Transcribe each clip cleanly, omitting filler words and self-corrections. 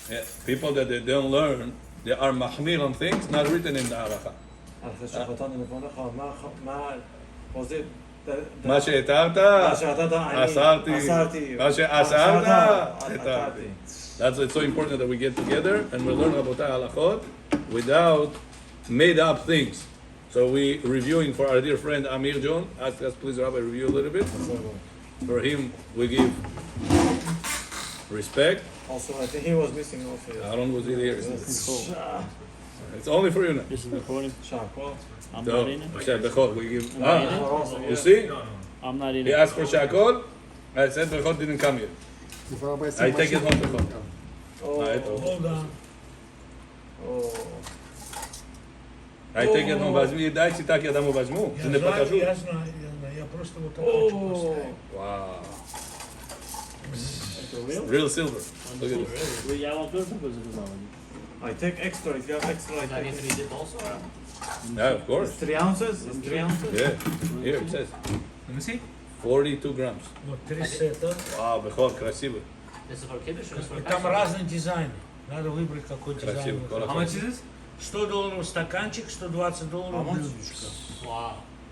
Yeah. People that they don't learn, they are mahmir on things not written in the halacha. מה שהתרת, אסרתי. מה שאסרת, התרתי. That's why it's so important that we get together and we learn Rabotai halachot without made up things. So we reviewing for our dear friend Amir John. Ask us please, Rabbi, review a little bit. For him, we give respect. Also, I think he was missing also. Aaron was in here. It's only for you now. This is recording. Shakol. I'm So, not in it. Bechol, we give. You see? I'm not in He it. asked for Shakol. I said Bechol didn't come yet. I take it home, Bechol. Hold on. I take it home, בעצמי, די ציטק ידם ובעצמו. זה נפה חשוב. Я просто вот так вот. Wow. Real? Real silver. Look at this. I take extra. If you have extra, I take extra. Yeah, of course. It's 3 ounces? It's 3 ounces? Yeah. Here it says. Let me see. 42 grams. Вот 3 сета. Wow, Bechol, красиво. Там разные дизайны. Надо выбрать какой дизайн. Красиво. How much is this? $100 стаканчик, $120 блюдечко.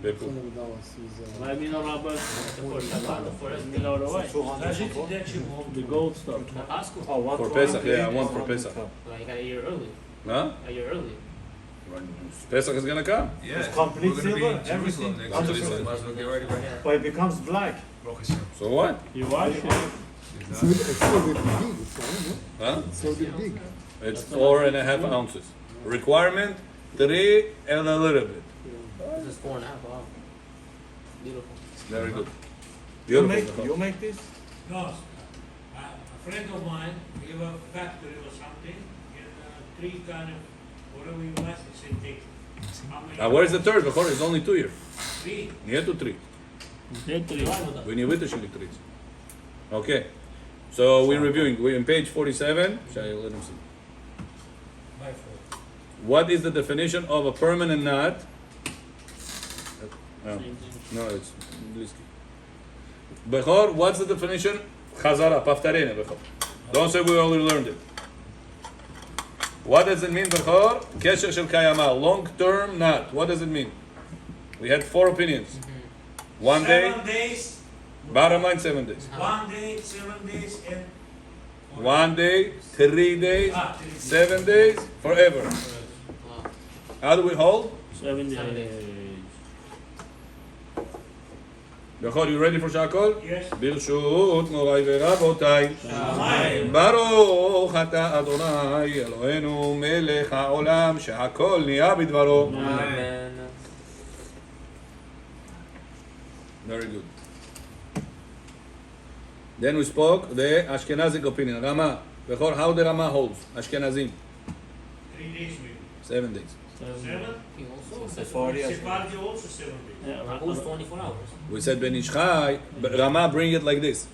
Бепу. Скажите, для чего? The gold stuff. For Pesach, yeah, I want for Pesach. Well, you got a year early. Huh? A year early. Pesach is gonna come. Yeah, It's complete we're gonna be silver, in Jerusalem everything. next week, so might as well get ready right now. But it becomes black. So what? You wash it. It's so big, Huh? it's so big. It's 4.5 ounces. Requirement 3 and a little bit. This is 4.5. Wow. Beautiful. Very good. You Beautiful. make this? No, a friend of mine, we have a factory or something, and 3 kind of, whatever you want, he said take. How many? Now where's the third? Before it's only 2 here. 3. Нету 3. Dead. We need вытащили 3. Okay. So we're reviewing. We're on page 47. Shall I let him see? By 4. What is the definition of a permanent knot? Oh, no, it's Bliski. Bechor, what's the definition? Chazara, paftarene, Bechor. Don't say we already learned it. What does it mean, Bechor? Kesher shel kayama, long-term knot. What does it mean? We had 4 opinions. 1 day, 7 days. bottom line 7 days. 1 day, 7 days, and 1 day, 3 days, 3 days. 7 days, forever. Wow. How do we hold? 7 7 days. days. Bechor, you ready for Shakol? yes. ברשות מוריי ורבותיי, ברוך אתה אדוני אלוהינו מלך העולם שהכל נהיה בדברו. Amen. Very good. Then we spoke the Ashkenazic opinion. Rama. Bechor, how the Rama holds? Ashkenazim. 3 days maybe. 7 days. 7? He also says Sephardi also 7 days. who's 24 hours. We said Ben Ishchai, but Rama bring it like this.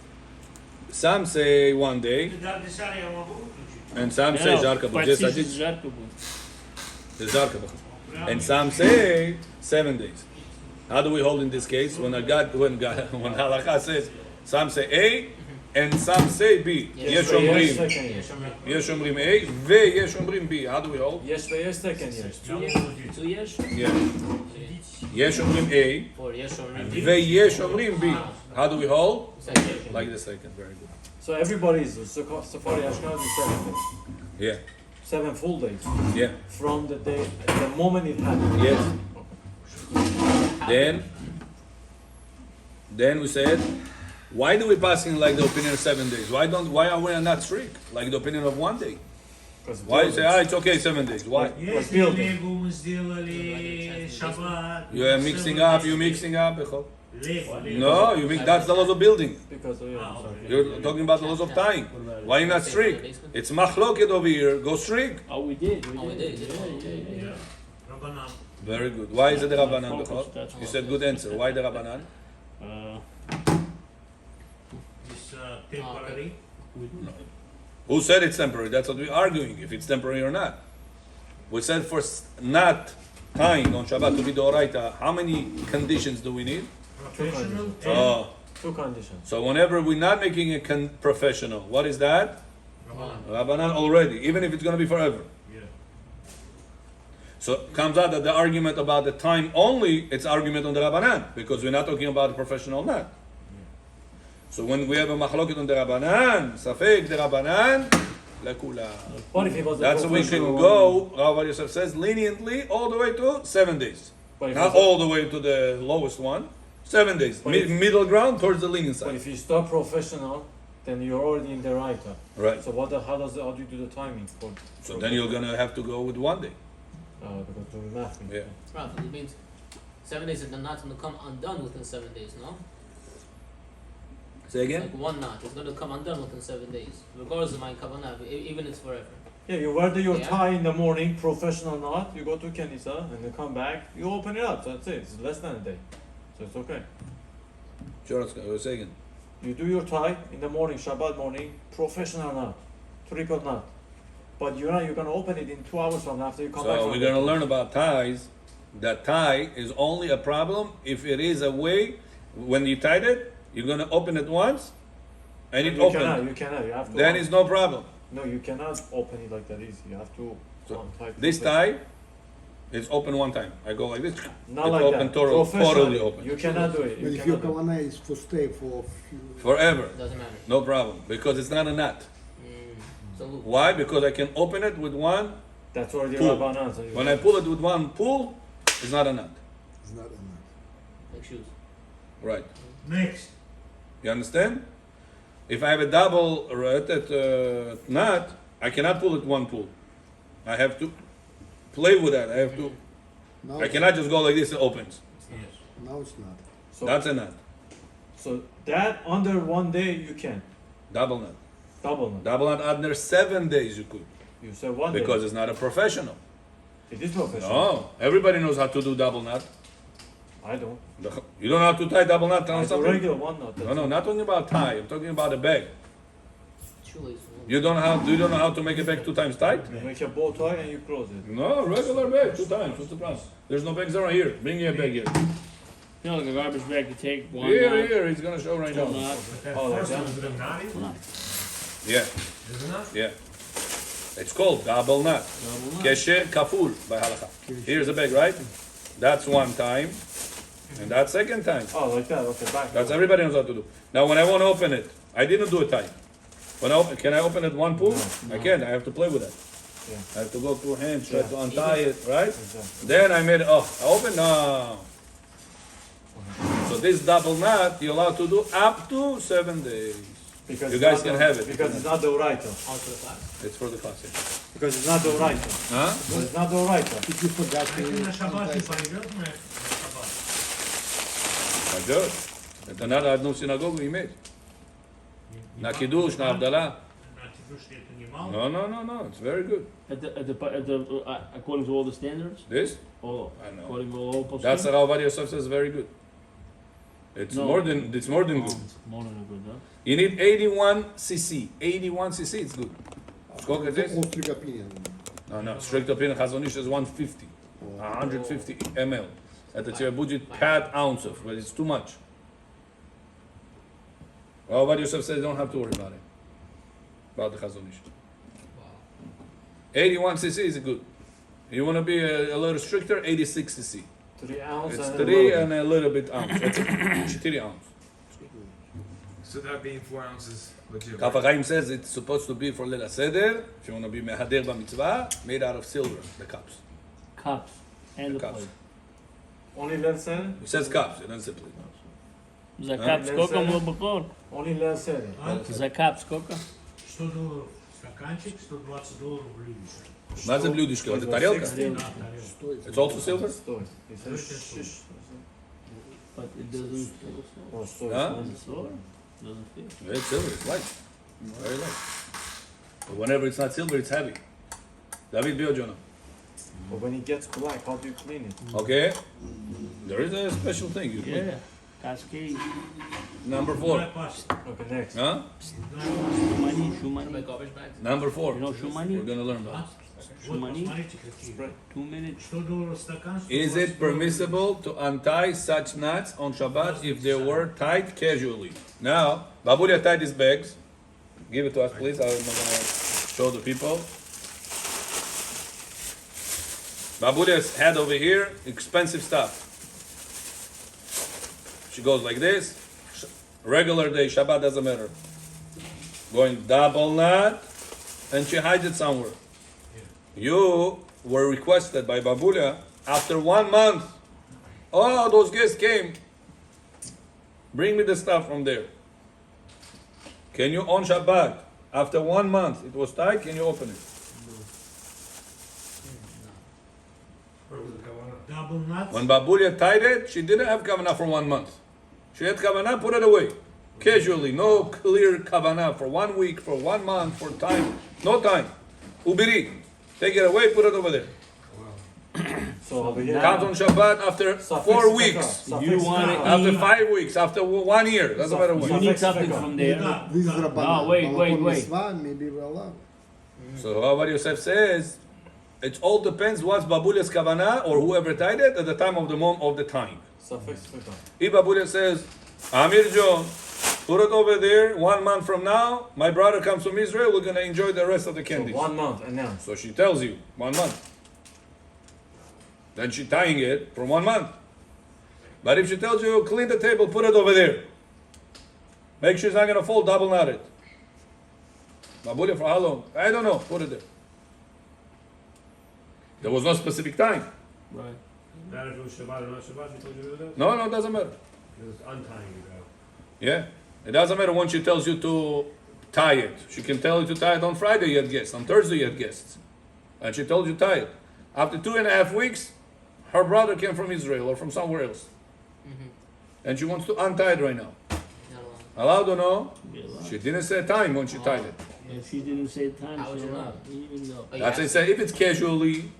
Some say 1 day, Да, десятый я могу выключить. and some say Jarka. But just Почти I did жарко будет. the Jarka. And some say 7 days. How do we hold in this case? When when Halakha says, some say A, and some say B. Yes, Yesh omrim, second year. yesh omrim A, yesh omrim B. How do we hold? Yes, second year. 2 years? 2 years? Yeah. Yesh omrim A, For yes or no? yesh omrim B. How do we hold? Second. Like the second. Very good. So everybody is Safari Ashkenazi 7 days. Yeah. 7 full days. Yeah. From the day, the moment it happened. Yes. Then we said, why do we pass in like the opinion of 7 days? Why are we not strict? Like the opinion of 1 day? Why you say, it's okay 7 days? Why? Есть building. Лего мы сделали, Shabbat. You are mixing up, Bechor. Лего. No, that's the laws of building. Because sorry. You're talking about the laws of time. Why you not strict? It's machloket over here. Go strict. Oh, we did. Oh, we did. Yeah. Rabbanan. Very good. Why is it the Rabbanan, Bechor? You said good answer. Why the Rabbanan? This temporary. Who said it's temporary? That's what we're arguing, if it's temporary or not. We said for not tying on Shabbat to be Doraita, how many conditions do we need? Professional. Oh, 2 conditions. so whenever we're not making a professional, what is that? Rabbanan already, even if it's going to be forever. Yeah. So it comes out that the argument about the time only, it's argument on the Rabbanan, because we're not talking about a professional knot. So when we have a machloket on the Rabbanan, Safek the Rabbanan, lekula. What if he was a That's why we can professional go, Rav Yosef says, leniently all the way to 7 days. But if Not he's a- all the way to the lowest one. 7 days. But if- Middle ground towards the lenient But side. if you start professional, then you're already in the right. Right. So how do you do the timing for? So then you're gonna have to go with 1 day. Because doing math. Yeah. Right, it means 7 days and the knot's gonna come undone within 7 days, no? Say again? Like one knot is gonna come undone within 7 days, regardless of my kavanah, even if it's forever. Yeah, you wear your Yeah. tie in the morning, professional knot. You go to Kenisa and you come back. You open it up. So that's it. It's less than a day, so it's okay. Sure, say again. You do your tie in the morning, Shabbat morning, professional knot, triple knot. But you're gonna open it in 2 hours from after you come back. So from we're the- gonna learn about ties. That tie is only a problem if it is a way, when you tied it, you're gonna open it once, and it You opens. cannot. You have to. Then it's no problem. No, you cannot open it like that easy. You have to. So untie this properly. tie, it's open one time. I go like this. Not it's like open that. totally Professionally, open. You cannot do it. But You if your cannot do it. kavanah is for stay for few... Forever. Doesn't matter. No problem. Because it's not a knot. So Why? Because I can open it with one. That's already Pull. Rabbanan. So When I pull it with one pull, it's not a knot. It's not enough. like shoes. Right. Next. You understand? If I have a double knot, I cannot pull it one pull. I have to play with that. I have to. Now, I cannot just go like this. It opens. Yes. now it's not. So, That's a knot. so that under 1 day you can. Double knot. Double knot. Double knot under 7 days you could, You said 1 day. because it's not a professional. It is professional. No, everybody knows how to do double knot. I don't. You don't know how to tie double knot. Tell I me do something. regular one knot. No, not talking about tie. I'm talking about a bag. Shoelace. You don't know how to make a bag 2 times tight? You make a bow tie and you close it. No, regular bag 2 times. What's the problem? There's no bags around here. Bring me a bag here. You know, like a garbage bag, you take one Here, knot, here. He's gonna show right two now. knot. That Oh, like first that? one is the knotty, Yeah, isn't it? yeah. It's called double knot. Double knot. Kesher kaful by halacha. Here's a bag, right? That's 1 time, and that's 2nd time. Oh, like that. Okay, back. That's everybody knows how to do. Now, when I want to open it, I didn't do a tie. When I open, can I open it 1 pull? I can. I have to play with it. Yeah. I have to go through hands, try to untie it, right? Exactly. Then I made it. Oh, I open no. So this double knot you're allowed to do up to 7 days. Because You it's guys not can the- have it. Because it's not the oraita. On to the class. It's for the classic. Because it's not the oraita. Huh? Because it's not the oraita. If you forgot Если на шаббат не to... пойдет, на шаббат. Пойдет. Это надо одну синагогу иметь. На кидуш, на авдала. На кидуш это немало. No. It's very good. According to all the standards? This? All, I know. according to all poskim? That's how Rav Yosef says very good. It's No. more than Oh, good. it's more than good, huh? You need 81 cc. 81 cc, it's good. Сколько здесь? All strict opinion. No. Strict opinion, Chazonish is 150. 150 ml. Это тебе будет 5 ounces, but it's too much. Well, what Yosef says, you don't have to worry about it. About the Chazonish. 81 cc is good. You want to be a little stricter, 86 cc. 3 ounces. It's and 3 a and a little bit ounce. That's 3 ounce. So that being 4 ounces legit. Kaf HaChaim says it's supposed to be for Leil Seder. If you want to be mehader b'mitzvah, made out of silver, the cups. Cups and the Cups. plate. Only Leil Seder? It says cups, it doesn't say plate. За кап сколько было быкор? Only Leil Seder. За кап сколько? $100 стаканчик, $120 блюдечко. Not the bludishka, the tarelka. Да, тарелка. It's also silver? Стой. He says, shish. But it doesn't Oh, стой. Huh? Does it silver? Doesn't feel. Yeah, it's silver, it's light. Very light. But whenever it's not silver, it's heavy. David Biojono. But when it gets black, how do you clean it? Okay? There is a special thing. You Yeah. Cascade. Number 4. Black pasta. Okay, next. Huh? Shumani, Like shumani. garbage bags. Number 4. You know We're shumani? gonna learn about. Вот, Shumani? посмотрите, какие. 2 minutes. $100 стакан, Is it $120 permissible to untie such knots on Shabbat if they were tied casually? Now, Baburia tied his bags. Give it to us, please. I'm not gonna show the people. Babulia's had over here expensive stuff. She goes like this. Regular day, Shabbat doesn't matter. Going double knot, and she hides it somewhere. You were requested by Babulia after 1 month. Oh, those guests came. Bring me the stuff from there. Can you on Shabbat? After 1 month, it was tight. Can you open it? Double nuts. When Babulia tied it, she didn't have kavanah for 1 month. She had kavanah, put it away. Casually, no clear kavanah for 1 week, for 1 month, for time. No time. Ubiri. Take it away, put it over there. So over here. Count on Shabbat after 4 weeks. You want to After eat. 5 weeks, after 1 year, doesn't matter You what. need something from there. This is Rabbanan. wait, But wait, upon wait. mitzvah, maybe we're allowed. So what Yosef says, it all depends what's Babulia's kavanah or whoever tied it at the time of the moment of the time. If Babulia says, Amir John, put it over there, 1 month from now, my brother comes from Israel, we're gonna enjoy the rest of the So candies. 1 month and now. So she tells you, 1 month. Then she's tying it for 1 month. But if she tells you, clean the table, put it over there. Make sure it's not gonna fall, double knot it. Babulia for how long? I don't know, put it there. There was no specific time. Right. Not if it was Shabbat or not Shabbat, she told you to do that? No, it doesn't matter. It was untying it out. Yeah. It doesn't matter when she tells you to tie it. She can tell you to tie it on Friday, you had guests. On Thursday, you had guests. And she told you to tie it. After 2.5 weeks, her brother came from Israel or from somewhere else. And she wants to untie it right now. Not allowed. Allowed or no? Be allowed. She didn't say time when she tied it. If she didn't say time, How would she you know? allowed. Even though. Oh, you That's why I asked- say if it's casually,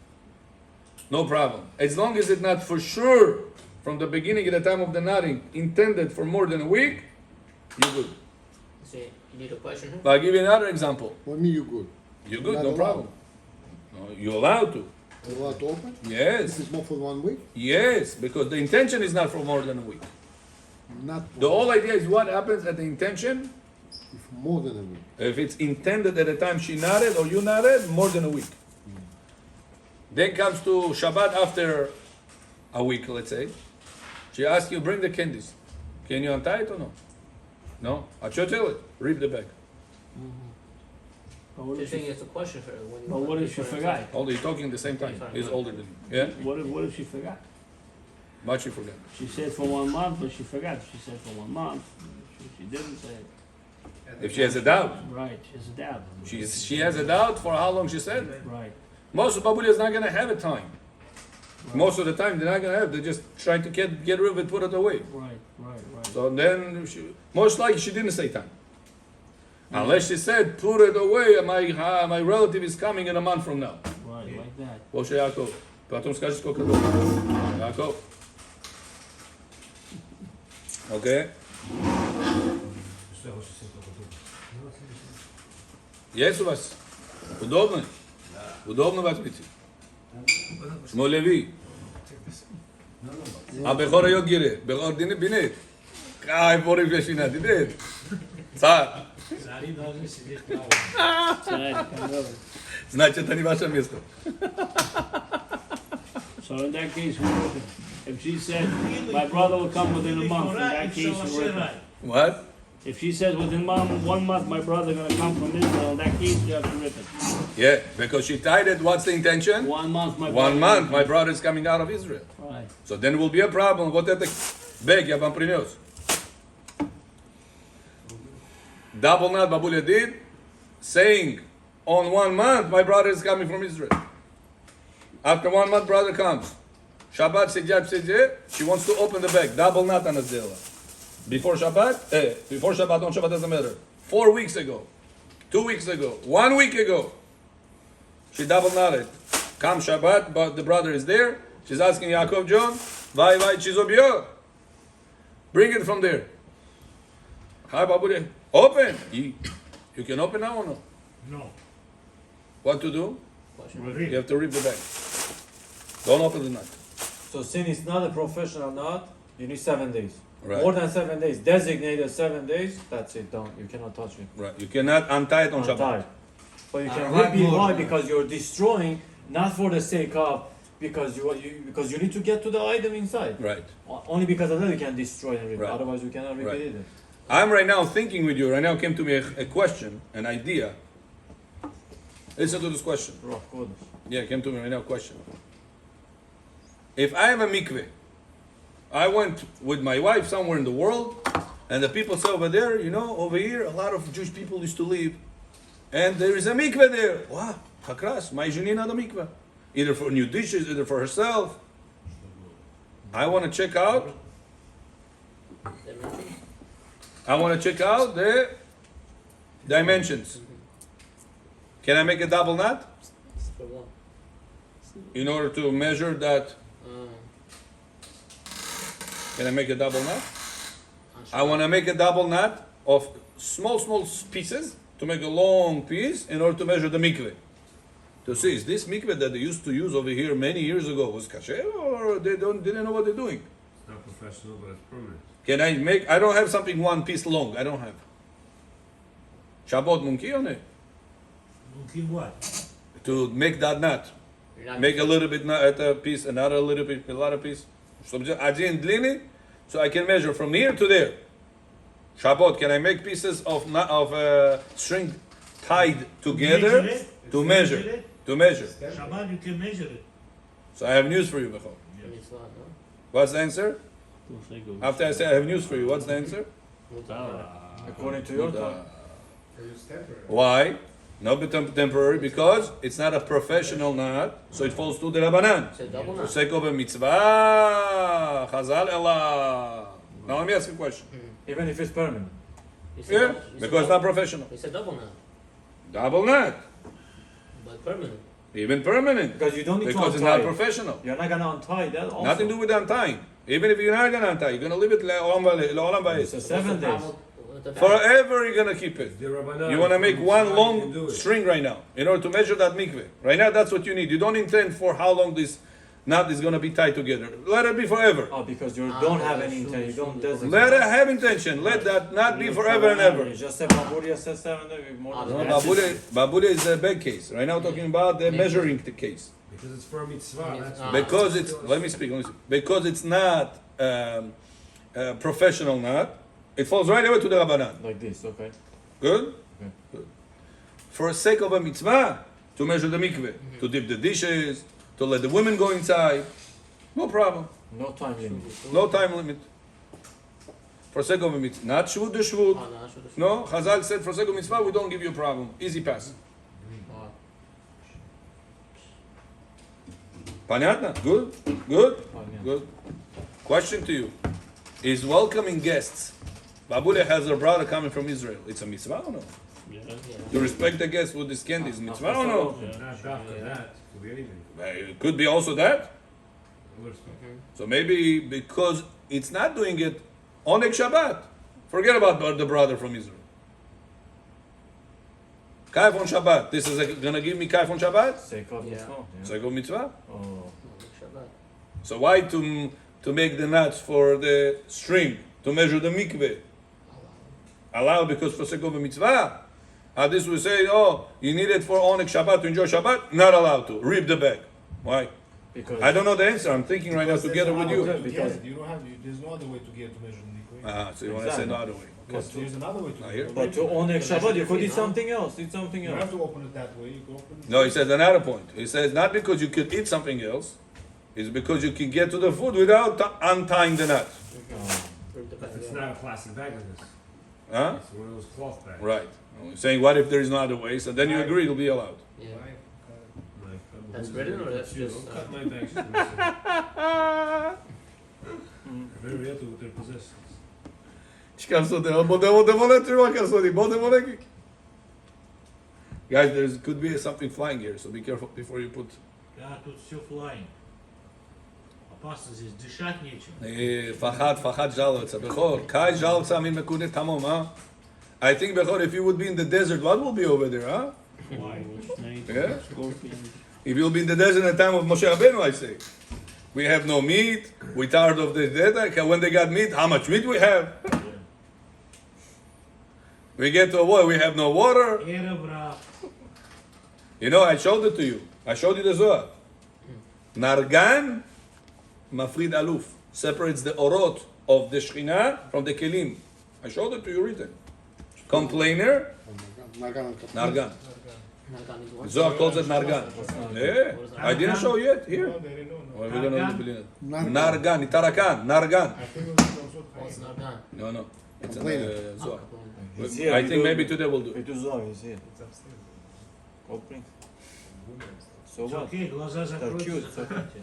no problem. As long as it's not for sure from the beginning at the time of the knotting intended for more than a week, you're good. So you need a question here? But I'll give you another example. What mean you good? You're good, Not no allowed. problem. No, you're allowed to. You're allowed to open? If Yes, it's more for 1 week? yes, because the intention is not for more than a week. Not for The whole idea is what happens at the intention. if more than a week. If it's intended at the time she nodded or you nodded, more than a week. Then comes to Shabbat after a week, let's say. She asks you, bring the candies. Can you untie it or no? No? I should tell it. Reap the bag. But what You're if saying she, it's a question for her. When you but what if she forgot? Older, you're talking at the same time. He's older than you. Yeah? What if she forgot? Much you forget. She said for 1 month, but she forgot. She said for 1 month. She didn't say it. If she has a doubt. Right, she has a doubt. She has a doubt for how long she said. Right. Most of Babulia is not going to have a time. Most of the time they're not going to have. They're just trying to get rid of it, put it away. Right. So then, most likely she didn't say time. Unless she said, put it away, my relative is coming in a month from now. Right, like that. Моше Яков. Потом скажешь, сколько долларов. Яков. Окей? Есть у вас? Удобно? Удобно возьмите. Шмо Леви. А Бехор ее гире. Бехор дине бинет. Кай порив лешина дидет. Цар. Zari doesn't sit it now. Sad, come over. Значит, это не ваше место. So in that case, if she said, my brother will come within a month, in that case, we're ripping. What? If she says within 1 month, my brother gonna come from Israel, in that case, you have to rip it. Yeah, because she tied it, what's the intention? 1 month, my brother. 1 month, my brother is coming out of Israel. Right. So then will be a problem. Вот это бег я вам принес. Double knot Babulia did, saying on 1 month my brother is coming from Israel. After 1 month brother comes. Shabbat sijab, she wants to open the bag. Double knot on Azela. Before Shabbat, on Shabbat doesn't matter. 4 weeks ago, 2 weeks ago, 1 week ago, she double knotted. Come Shabbat, but the brother is there. She's asking Yaakov John, vai chizobio. Bring it from there. Hi Babulia, open. You can open now or no? No. What to do? Question. You have to rip the bag. Don't open the knot. So since it's not a professional knot, you need 7 days. Right. More than 7 days, designated 7 days, that's it, don't, you cannot touch it. Right. You cannot untie it on Untie. Shabbat. But you can Right, repeat more. why? Because you're destroying, not for the sake of, because you need to get to the item inside. Right. Only because of that you can destroy and repeat. Right. Otherwise you cannot repeat Right. it. I'm right now thinking with you. Right now came to me a question, an idea. Listen to this question. Rough code. Yeah, came to me right now. Question. If I have a mikveh, I went with my wife somewhere in the world, and the people say over there, you know, over here, a lot of Jewish people used to live, and there is a mikveh there. Wow, hakras, my junina the mikveh, either for new dishes, either for herself. I want to check out. I want to check out the dimensions. Can I make a double knot For what? in order to measure that? Can I make a double knot? I want to make a double knot of small pieces to make a long piece in order to measure the mikveh. To see, is this mikveh that they used to use over here many years ago was kasher, or they didn't know what they're doing? It's not professional, but it's permanent. Can I make? I don't have something one piece long. I don't have. Shabbat mumki or no? Looking what? To make that knot, You're not make a little bit knot at a piece, another little bit, a lot of piece. So so I can measure from here to there. Shabbat, can I make pieces of string tied together Measure it. to Measure measure? it. To measure. Shabbat, you can measure it. So I have news for you, Bechor. mitzvah, no? What's the answer? After I say I have news for you, what's the answer? According to your time. Why? Not temporary, because it's not a professional knot, so it falls to the Rabbanan. It's a double For knot. sake of a mitzvah, chazal elah. Now let me ask you a question. Even if it's permanent. You said Yeah, double- you said because it's double- not professional. You said double knot, Double knot, but permanent. even permanent, Because you don't need because to it's untie not it. professional. You're not gonna untie that also. Nothing to do with untying. Even if you're not gonna untie, you're gonna leave it le'olam It's ba'ez. a 7 days. Forever you're gonna keep it. The Rabbanan, You want to make from one Mitzvah, you can do long it. string right now in order to measure that mikveh. Right now, that's what you need. You don't intend for how long this knot is going to be tied together. Let it be forever. Oh, because you don't have any intent. You don't designate. Let it have intention. Let that not be forever and ever. You just say Baburia says 7 days. More than No, that. Babude is a bad case. Right now, we're talking about the measuring the case. Because it's for a mitzvah. That's why. Because it's, let me speak. Because it's not professional knot, it falls right away to the Rabbanan. Like this, okay. Good? Okay. Good. For the sake of a mitzvah, to measure the mikveh, to dip the dishes, to let the women go inside, no problem. No time limit. No time limit. For sake of a mitzvah. Not shvut the shvut. Oh, no, I should've- No, Chazal said for sake of mitzvah, we don't give you a problem. Easy pass. Oh. Понятно? Good? Good? Понятно. Good. Question to you. Is welcoming guests. Babule has a brother coming from Israel. It's a mitzvah or no? Yeah. To respect the guests with this candy is mitzvah or no? Not after that. Could be anything. It could be also that. Other stuff. So maybe because it's not doing it on Ek Shabbat. Forget about the brother from Israel. Kaif on Shabbat. This is gonna give me kaif on Shabbat? Sake of Yeah. mitzvah. Yeah. Sake of mitzvah. Oh. Shabbat. So why to make the knots for the string to measure the mikveh? Allow because for sake of a mitzvah. This will say, oh, you need it for Onek Shabbat to enjoy Shabbat. Not allowed to. Rip the bag. Why? Because I don't know the answer. I'm thinking right now together with you. Because- you don't have, there's no other way to get to measure the mikveh. So you want to say Exactly. no other way. Because there's another way to I do hear. it. But to own a Shabbat, you could eat something else. Eat something You don't else. have to open it that way. You can open it. No, he says another point. He says not because you could eat something else, it's because you can get to the food without untying the knot. Rip the bag, It's yeah. not a plastic bag like this. Huh? It's one of those cloth bags. Right. He's saying what if there is no other way? So then you agree it'll be allowed. Yeah. Like, That's written or that's you just, don't cut my bags. Very real to their possessions. Guys, there could be something flying here, so be careful before you put. Да, тут все flying. Опасно здесь, дышать нечем. Фахад жалуется. Бехор, Kai жалуется, амин мекунет тамом, huh? I think, Bechor, if you would be in the desert, what will be over there, huh? Why? Snake, Yeah? scorpion. If you'll be in the desert in the time of Moshe Rabbeinu, I say. We have no meat, we're tired of the desert. When they got meat, how much meat we have? We get to a war, we have no water. Эрев Рав. You know, I showed it to you. I showed you the Zohar. Nargan, mafrid aluf, separates the orot of the Shekhinah from the kelim. I showed it to you written. Complainer, Oh my God. nargan. Nargan is what? Zohar calls it nargan. Yeah, I didn't show you yet. Here. No, they didn't know. No. Well, we're gonna believe it. Nargan. Nargan, itarakan, nargan. I think it was also Oh, it's Nargan. No, it's in Complainer. Zohar. He's here. I we think do- maybe today we'll do We it. do Zohar, he's here. It's upstairs. Go bring. So It's what? okay, глаза They're закройте, cute. закройте.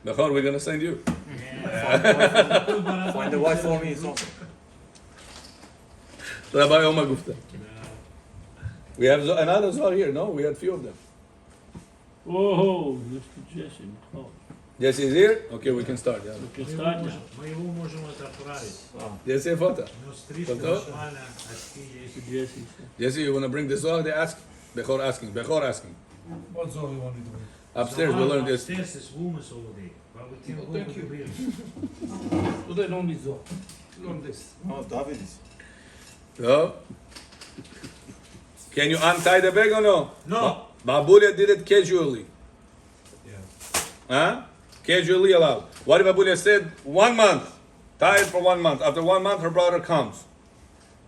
Bechor, we're gonna send you. Find the wife for me, it's okay. Rabbi Omar Gupta. We have another Zohar here, no? We had few of them. Whoa, Mr. Jesse. Oh, Yes, he's here? Okay, we can start. Yeah. we can start now. Мы его можем это отправить. Jesse, photo. Но стрижка Готов? нормально, очки есть. Mr. Jesse. Jesse, you wanna bring the Zohar? They ask. Bechor asking. What zone you want me to bring? Upstairs, we'll learn this. Upstairs is women's over there. But we can go thank to you. the beer. Today don't need zone. Learn this. No, David is. So, can you untie the bag or no? No. Babulia did it casually. Yeah. Huh? Casually allowed. What if Babulia said 1 month? Tie it for 1 month. After 1 month, her brother comes.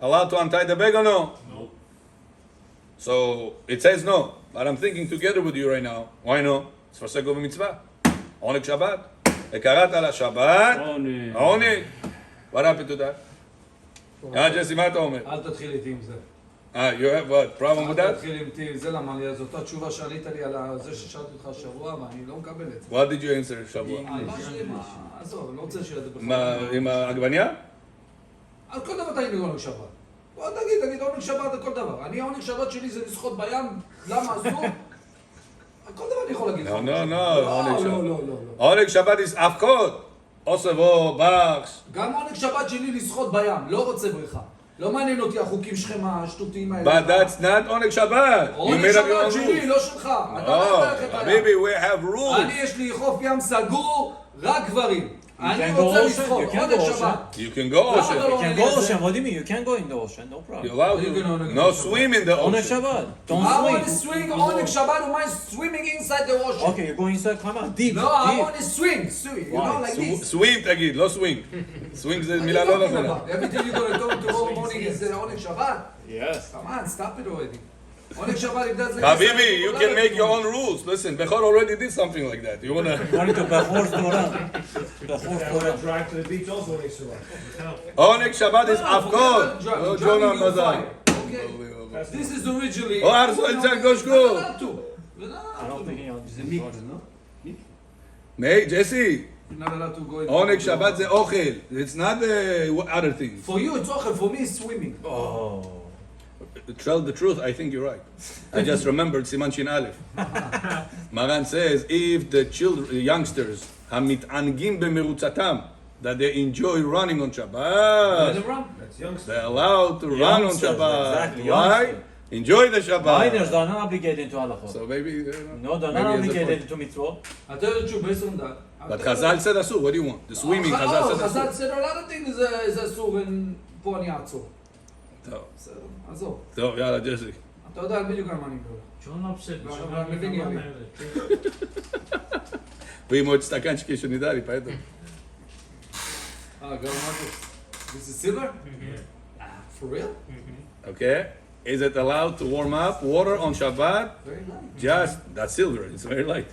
Allowed to untie the bag or no? No. So it says no. But I'm thinking together with you right now. Why no? It's for sake of a mitzvah. Onik Shabbat. Ekarat ala Shabbat. Only. Onik. What happened to that? Jesse, מה אתה אומר? אל תתחיל איתי עם זה. You have what? Problem with אל that? תתחיל איתי עם זה, למה זו אותה תשובה שענית לי על זה ששאלתי אותך השבוע, ואני לא מקבל את זה. What did you answer שבוע? מה שלי, עזוב, אני לא רוצה שידבר מה, עם העגבניה? על כל דבר תגיד לי עונג שבת. בוא תגיד עונג שבת על כל דבר. אני העונג שבת שלי זה לשחות בים, למה אסור? על כל דבר אני יכול להגיד לך. No, עונג עונג שבת. שבת. לא. עונג שבת is אבקות. אוסבו, בחש. גם עונג שבת שלי לשחות בים, לא רוצה בריכה. לא מעניין אותי החוקים שלכם השטותיים האלה. But that's not עונג שבת. You עונג made up your own שבת שלי, rules. לא שלך. אתה לא Oh, יכול ללכת לים. baby, we have rules. אני יש לי חוף ים סגור, רק גברים. אני can go רוצה ocean, לשחות, you can עונג go ocean. שבת. You can go למה ocean. אתה לא You can עונה go לי על זה? ocean, what do you mean? You can go in the ocean, no problem. You're allowed You can to. only No go swim in the עונג ocean. שבת, don't I want to swim. swing עונג שבת, why swimming inside the ocean? Okay, you go inside, come on, deep, No, I deep. want to swing, you know, like this. Swim תגיד, לא swing. swing זה What are מילה you לא talking נכונה. about? Everything you're gonna go tomorrow morning is עונג שבת? Yes. Come on, stop it already. עונג שבת, if that's the Habibi, you can make your own rules. Listen, Bechor already did something like that. You wanna... Going to Bahor Torah. Bahor I want Torah. to drive to the beach also next to us. עונג שבת is אבקות. לא ג'ונה מזל. Okay, this is originally... Oh, Arso, it's a gosh go. We're not allowed to. I don't think he understands. Hey, Jesse, You're not allowed to go in. עונג שבת זה אוכל. It's not other things. For you it's אוכל, for me it's swimming. Oh. To tell the truth, I think you're right. I just remembered Siman Shin Aleph. Maran says, if the children, the youngsters, המתענגים במרוצתם, that they enjoy running on Let Shabbat, them run. That's youngster. they're allowed to run on Youngsters, Shabbat. exactly, Why? youngsters. Enjoy the Shabbat. Minors, they're not obligated to halachot. So maybe, No, they're maybe not it's a obligated to mitzvot. I tell you the truth, based on that. But Chazal said asur. What do you want? The swimming, Chazal said חז"ל asur. said a lot of things זה אסור, ופה אני אעצור. טוב, בסדר, עזוב. טוב, יאללה, ג'סי. אתה יודע בדיוק על מה אני מדבר. John upset. No, John no, I'm living upset. here. Vimos את סטקנצ'קי שנידע לי, פייטו. גם מה זה? This is silver? For real? Okay? Is it allowed to warm up water on Shabbat? Very light. Just, that's silver, it's very light.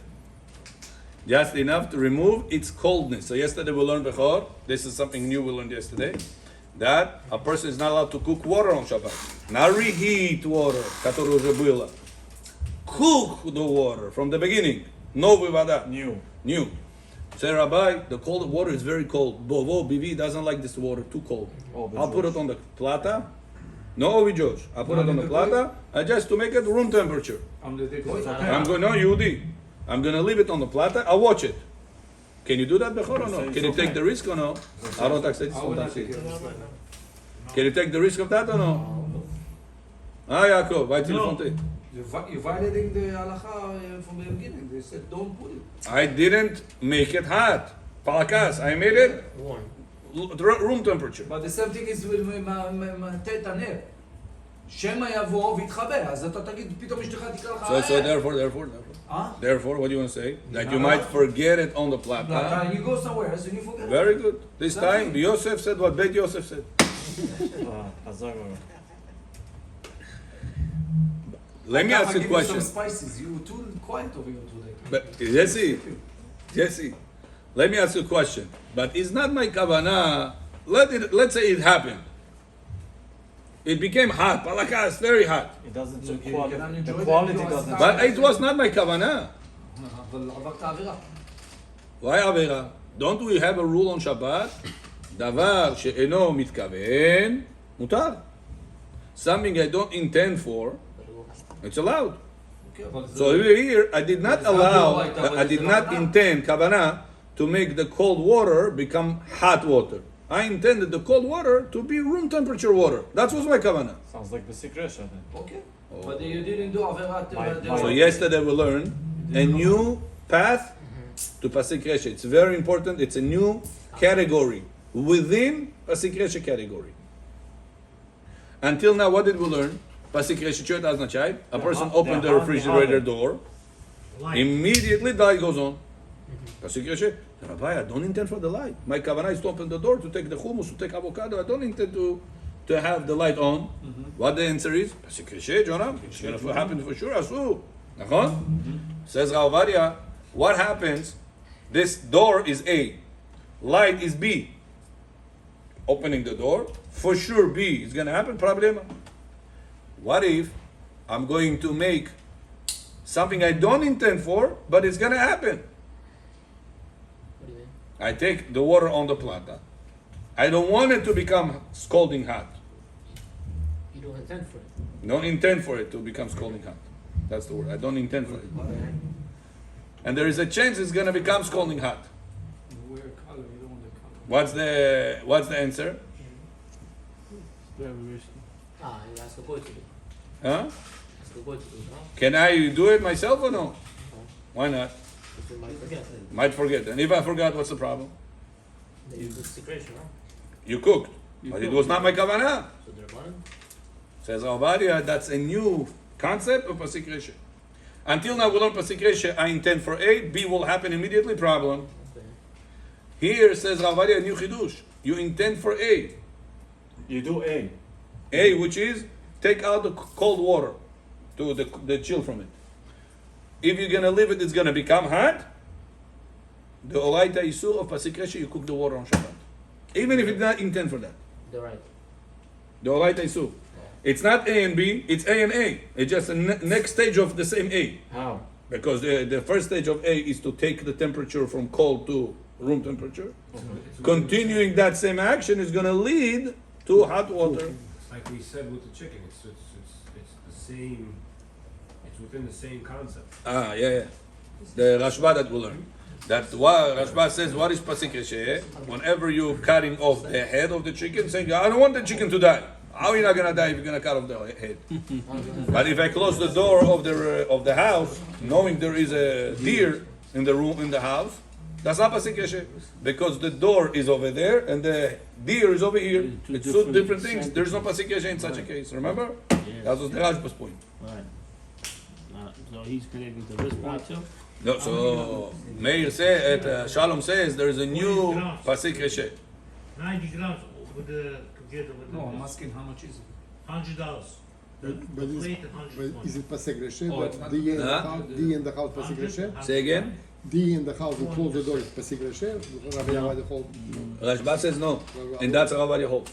Just enough to remove its coldness. So yesterday we learned Bechor, this is something new we learned yesterday, that a person is not allowed to cook water on Shabbat. Not reheat water, которое уже было. Cook the water from the beginning. No vivada. New. Say Rabbi, the cold water is very cold. Bovo, Bibi doesn't like this water, too cold. I'll put it on the plata. No, Ovi Josh. I'll put it on the plata, just to make it room temperature. I'm the decoy. I'm going, no, Yehudi. I'm going to leave it on the plata. I'll watch it. Can you do that, Bechor, or no? Can you take the risk or no? I don't accept I will not take it. it. Can you take the risk of that or no? Ah, Yaakov, vai telefonte. You're violating the halacha from the beginning. They said don't put it. I didn't make it hot. Palakas, I made it Warm. room temperature. But the same thing is with תת הנר. שמא יבוא ויתחבא, אז אתה תגיד, פתאום אשתך תקרא לך... So therefore, what do you want to say? That you might forget it on the plata. You go somewhere else and you forget it. Very good. This time, Yosef said what Bet Yosef said. חזק מאוד. Let me ask you a Give me some question. spices. You were too quiet over here today. But, Jesse, let me ask you a question. But it's not my kavanah. Let's say it happened. It became hot. Palaka is very hot. It doesn't, You the cannot enjoy that quality because doesn't. But it was not my kavanah. אבל עברת עבירה. Why avera? Don't we have a rule on Shabbat? דבר שאינו מתכוון, מותר. Something I don't intend for, it's allowed. So here, I did not allow, I did not intend, kavanah, to make the cold water become hot water. I intended the cold water to be room temperature water. That was my kavanah. Sounds like בסיגרשה then. Okay. But you didn't do עבירת... So yesterday we learned a new path to Pasik Resha. It's very important. It's a new category within Pasik Resha category. Until now, what did we learn? Pasik Resha, что это означает? A person opened the refrigerator door, immediately the light goes on. Pasik Resha, Rabbi, I don't intend for the light. My kavanah is to open the door, to take the hummus, to take avocado. I don't intend to have the light on. What the answer is? Pasik Resha, Jonah, it's going to happen for sure. Asu. Says Rav Ovadia, what happens? This door is A, light is B. Opening the door, for sure B is going to happen. Problema. What if I'm going to make something I don't intend for, but it's going to happen? What do you mean? I take the water on the plata. I don't want it to become scalding hot. You don't intend for it. Don't intend for it to become scalding hot. That's the word. I don't intend for it. And there is a chance it's going to become scalding hot. Wear color, you don't want the color. What's the answer? You ask the boy to do. Huh? Ask the boy to do, no? Can I do it myself or no? Why not? Because you might forget. Might forget. And if I forgot, what's the problem? Then you do secretion, no? You cooked. But it was not my kavanah. So they're running. Says Rav Ovadia, that's a new concept of Pasik Resha. Until now, we learn Pasik Resha, I intend for A, B will happen immediately, problem. Okay. Here, says Rav Ovadia, new chidush. You intend for A. You do A. A, which is, take out the cold water to the chill from it. If you're going to leave it, it's going to become hot. The Oraita Isur of Pasik Resha, you cook the water on Shabbat. Even if you did not intend for that. They're right. The Oraita Isur. It's not A and B, it's A and A. It's just a next stage of the same A. How? Because the first stage of A is to take the temperature from cold to room temperature. Continuing that same action is going to lead to hot water. It's like we said with the chicken. It's the same. It's within the same concept. Yeah. The Rashba that we learn. That's why Rashba says, what is Pasik Resha? Whenever you're cutting off the head of the chicken, saying, I don't want the chicken to die. How are you not going to die if you're going to cut off the head? But if I close the door of the house, knowing there is a deer in the room, in the house, that's not Pasik Resha. Because the door is over there and the deer is over here. It's two different things. There's no Pasik Resha in such a case. Remember? That was the Rashba's point. Right. So he's connecting to this point too? No, so Meir says, Shalom says there is a new Pasik Resha. 90 grams with the together with No, I'm the asking how much is it? $100. The But plate is, $100. is it Pasek Resha? Oh, But it's not- D in the Huh? house, D in the house Pasek Resha? Say again? D in the house, you close the door, it's Pasek Resha? Rabbi Yavadi hold, Rashba says no. And that's Rav Ovadia holds.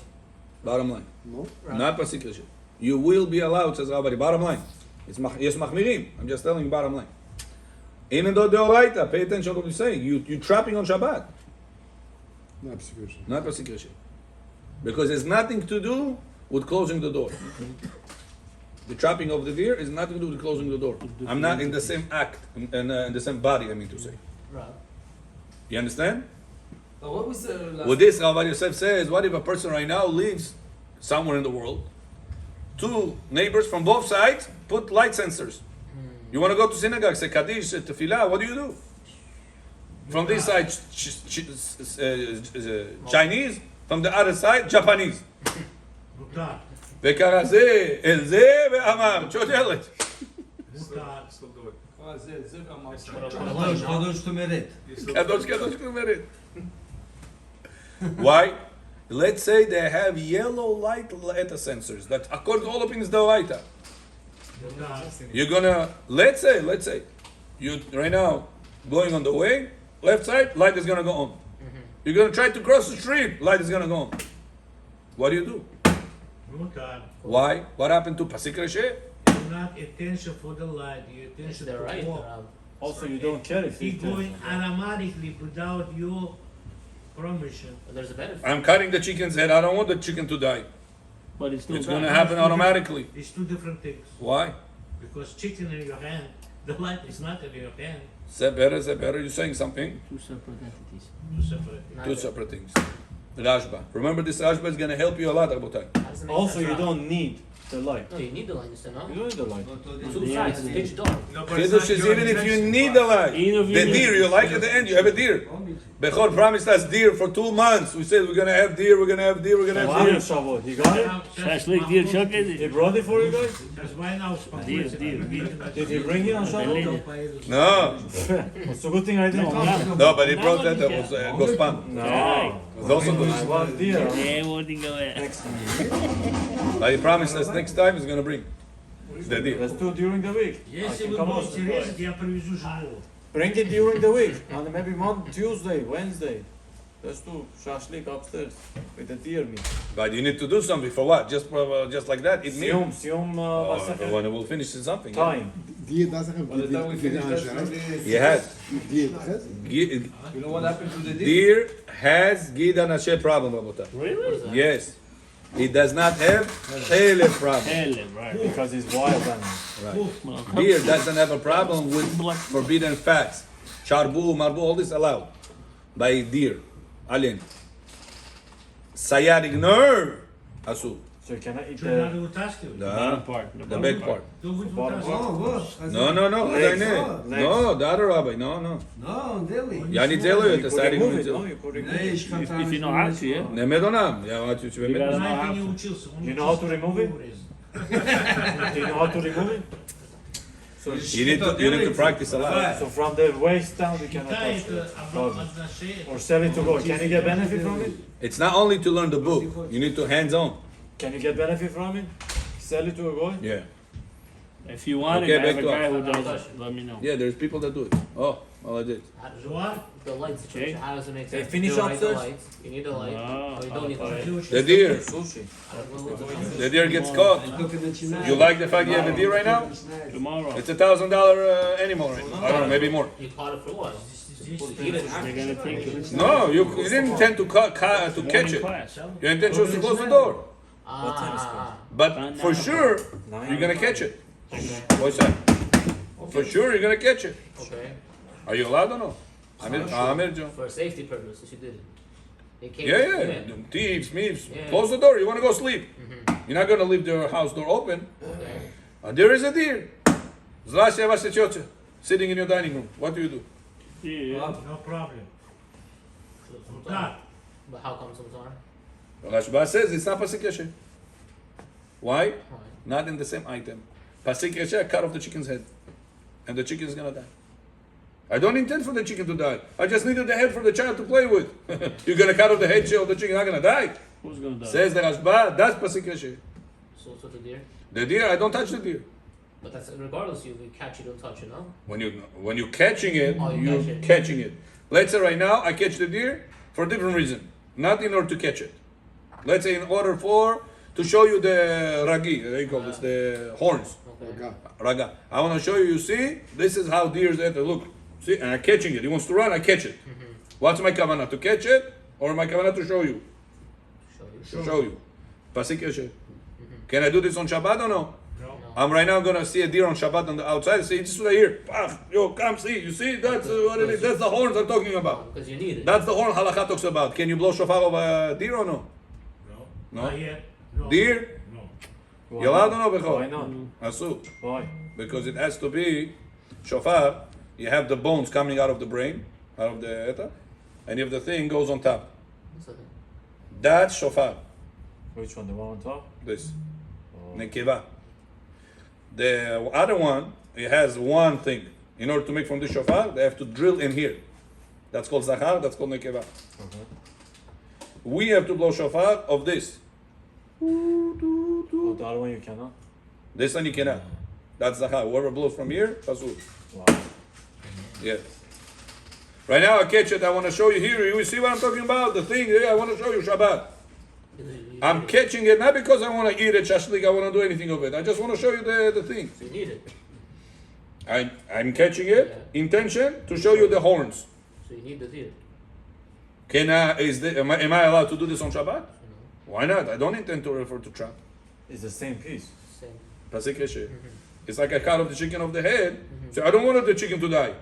Bottom line. no? Not Pasik Resha. You will be allowed, says Rav Ovadia. Bottom line. Yes, Machmirim. I'm just telling you bottom line. Even though the Oraita, pay attention to what you're saying. You're trapping on Shabbat. Not Pasek Resha. Not Pasik Resha. Because it's nothing to do with closing the door. The trapping of the deer is nothing to do with closing the door. I'm not in the same act, in the same body, I mean to say. Right. You understand? What was the last... With this, Rav Yosef says, what if a person right now lives somewhere in the world, two neighbors from both sides put light sensors. You want to go to synagogue, say Kaddish, say Tefillah, what do you do? From this side, Chinese, from the other side, Japanese. Mutar. וקרא זה אל זה ואמר, שותלת. Still do it. זה ואמר. קדוש תומרת. קדוש קדוש כלומרת. Why? Let's say they have yellow light at the sensors. That according to all opinions, the light. You're gonna let's say you right now going on the way, left side, light is gonna go on. You're gonna try to cross the street, light is gonna go on. What do? מותר. Why? What happened to Pasik Reshe? You're not attention for the light, you're attention They're to right. walk. Also, you don't care if He you going automatically without your permission. There's a benefit. I'm cutting the chicken's head. I don't want the chicken to die. But it's still It's bad. gonna happen automatically. It's two different things. Why? Because chicken in your hand, the light is not in your hand. Say better. You're saying something. Two separate entities. Two separate. Not Two that- separate things. Rashba. Remember, this Rashba is gonna help you a lot, Rabotai. How does it make Also, sense, you Rob? don't need the light. No, you need the line to know. You don't need the light. Two Yeah, sides, it's pitch dark. No, but it's not Chiddush is your even if you intention. need the light. Even if you The need- deer, you like at the end, you have a deer. Bechor promised us deer for 2 months. We said we're gonna have deer, we're gonna have deer, we're gonna Why have you deer. Shavuot? He got it? Shashlik, deer, chuck He it. brought it for you guys? That's why now Deer, deer. Did he bring it on Shavuot? No, It's a good thing I didn't come. no, but he brought that was Gospan. No. It's also I good. want deer. Yeah, what thing go there? Next time. But he promised us next time he's gonna bring the deer. Let's do it during the week. I Если can вы come будете also. резать, я привезу живого. Bring it during the week. And maybe Monday, Tuesday, Wednesday. Let's do shashlik upstairs with the deer meat. But you need to do something for what? Just like that? Eat meat? Siyum, Oh, Masechet. when we'll finish something. Time. Die, dat is een By the time we finish, that's die. gonna be. He has. Die, Ge- You know what happened to the deer? Deer has Gid and Hashem problem, Rabotai. Really? Yes. He does not have Chelef problem. Hell, right. Because it's wild animal. Deer doesn't have a problem with forbidden fats. Charbu, marbu, all this allowed by deer. Alien. Sciatic nerve. Asu. So you cannot eat Что надо the... вытаскивать? Bottom The, part. the back part. Кто будет Bottom вытаскивать? No. Legs. No, Legs. the other rabbi. No. No, deli. Ja niet tellen You het, could zei remove ik it, no? niet. You could remove Nee, it. ich kann If you know how to, yeah. Ne medonam. Ja, wat je You gotta bent. know Знаете, how не to. учился. Он You know how to учился remove it? урезать. Do you know how to remove it? So, You need to practice a lot. so from the waist down you cannot Китай touch это it. одна шея. Or sell it to go. Can you get benefit from it? It's not only to learn the book. You need to hands on. Can you get benefit from it? Sell it to a guy? Yeah. If you want Okay, it, I have back a to guy us. who does it. Let me know. Yeah, there's people that do it. Oh, all I did. How does What? the light situation? How does it make They sense? finish You don't like the upstairs? lights. You need a light. Ah, or you don't need the light. The deer. Sushi. The deer gets caught. You like the fact you have a deer right now? Tomorrow. It's $1,000 animal right now. I don't know, maybe more. You caught it for what? They're gonna take it. No, you didn't intend to catch it. Class. Your intention was to close the door. Ah, But for sure, you're gonna catch it. What's that? For sure, you're gonna catch it. okay. Are you allowed or no? Amir, Joe. For safety purposes, you did it. They came Yeah. Thieves, meeves. Yeah. Close the door. You wanna go sleep. You're not gonna leave the house door open. There is a deer. Здравствуйте, ваша тетя. Sitting in your dining room. What do you do? Yeah. No problem. Мутар. But how come sometimes? Rashba says it's not pasik yasher. Why? Why? Not in the same item. Pasik yasher, cut off the chicken's head. And the chicken is gonna die. I don't intend for the chicken to die. I just needed the head for the child to play with. You're gonna cut off the head of the chicken, not gonna die. Who's gonna die? Says the Rashba, that's pasik yasher. So it's with the deer? The deer, I don't touch the deer. But that's regardless, you catch, you don't touch it, no? When you're catching it, Oh, you you're catch it. catching it. Let's say right now I catch the deer for a different reason, not in order to catch it. Let's say in order to show you the ragi, they call this the horns, Okay. raga. I want to show you. You see, this is how deers enter. Look, see, and I'm catching it. He wants to run, I catch it. What's my kavanah? To catch it, or my kavanah to show you? Show you. To show you. Pasik yasher. Can I do this on Shabbat or no? No. I'm right now gonna see a deer on Shabbat on the outside. See, this is right here. Pach, yo, come see. You see, that's what it is. That's the horns I'm talking about. Because you need it. That's the horn Halachot talks about. Can you blow shofar of a deer or no? No. No? Not yet. No. Deer? No. You allowed or no, Why Bechor? not? Asu. Why? Because it has to be shofar. You have the bones coming out of the brain, out of the eta, and if the thing goes on top. What's that? That's shofar. Which one? The one on top? This. nekeva. The other one, it has one thing. In order to make from the shofar, they have to drill in here. That's called zachar, that's called nekeva. We have to blow shofar of this. Oh, the other one you cannot? This one you cannot. That's zachar. Whoever blows from here, pasul. Wow. Yes. Right now, I catch it. I want to show you here. You see what I'm talking about? The thing. I want to show you Shabbat. I'm catching it not because I want to eat it, shashlik. I want to do anything of it. I just want to show you the thing. So you need it. I'm catching it. Intention to show you the horns. So you need the deer. Am I allowed to do this on Shabbat? Why not? I don't intend to refer to trap. It's the same piece. Same. Pasik Reshe. It's like I cut off the chicken off the head. So I don't want the chicken to die.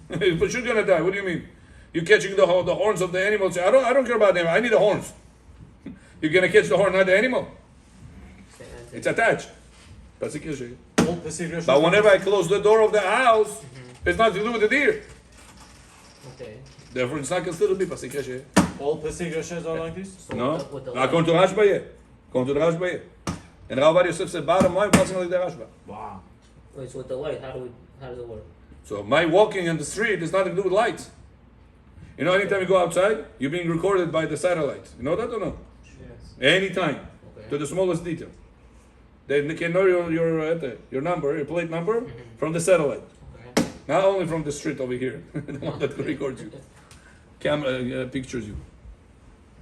But you're gonna die. What do you mean? You're catching the horns of the animal. So I don't care about them. I need the horns. You're gonna catch the horn, not the animal. Same answer. It's attached. Pasik Reshe. All Pesach Rosh But whenever I close the door of the house, it's nothing to do with the deer. Okay. Therefore, it's not considered to be Pasik Reshe. all Pesach Roshes are like this? So No? with the According to Rashba, yeah. According to the Rashba, yeah. And Rabbi Yosef said, bottom line, passing like the Rashba. Wow. Wait, so with the light, how does it work? So my walking in the street has nothing to do with lights. You know, anytime you go outside, you're being recorded by the satellite. You know that or no? Yes. Anytime, Okay. to the smallest detail. They can know your number, your plate number, from the satellite. Okay. Not only from the street over here, the one that records you, camera pictures you.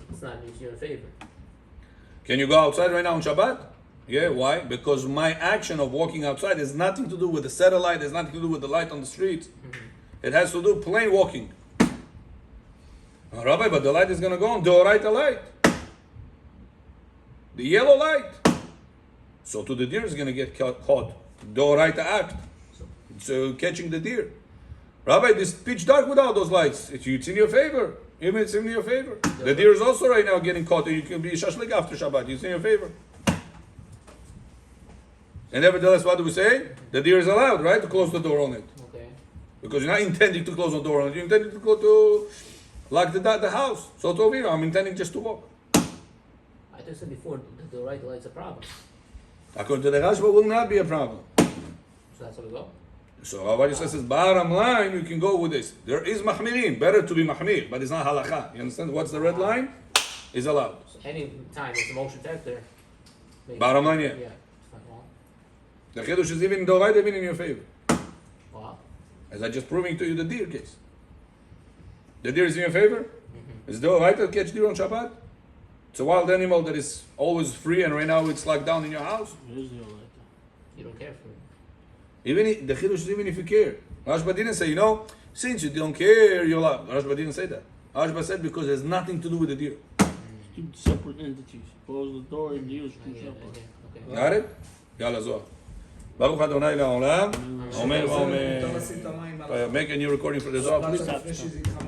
It's not in your favor. Can you go outside right now on Shabbat? Yeah, why? Because my action of walking outside has nothing to do with the satellite, has nothing to do with the light on the street. It has to do plain walking. Oh, Rabbi, but the light is going to go on. Deoraita light. The yellow light. So to the deer is going to get caught. Deoraita act. So catching the deer. Rabbi, this pitch dark without those lights. It's in your favor. Even it's in your favor. The deer is also right now getting caught. You can be shashlik after Shabbat. It's in your favor. And nevertheless, what do we say? The deer is allowed, right, to close the door on it. Okay. Because you're not intending to close the door on it. You're intending to go to lock the house. So to over here, I'm intending just to walk. I just said before the right light's a problem. According to the Rashba, will not be a problem. So that's how we go. So Rabbi says, bottom line, you can go with this. There is mahmirin, better to be mahmir, but it's not halakha. You understand? What's the red line? Is allowed. So any time it's a motion factor. Bottom line, yeah. Yeah. It's not wrong. The chiddush is even though right, even in your favor. Wow. As I just proving to you the deer case. The deer is in your favor? Is it all right to catch deer on Shabbat? It's a wild animal that is always free, and right now it's locked down in your house. It is the old You don't care for it. Even the chiddush is even if you care. Rashba didn't say, since you don't care, you're allowed. Rashba didn't say that. Rashba said because it has nothing to do with the deer. Two separate entities. Close the door and use two Okay. separate. Okay. Got it? Yalla Zohar. Baruch Adonai La'olam. Omer מותר ואומר. לשים את המים על Make a new recording for the Zohar, please. השבת, לפני שזה יתחמם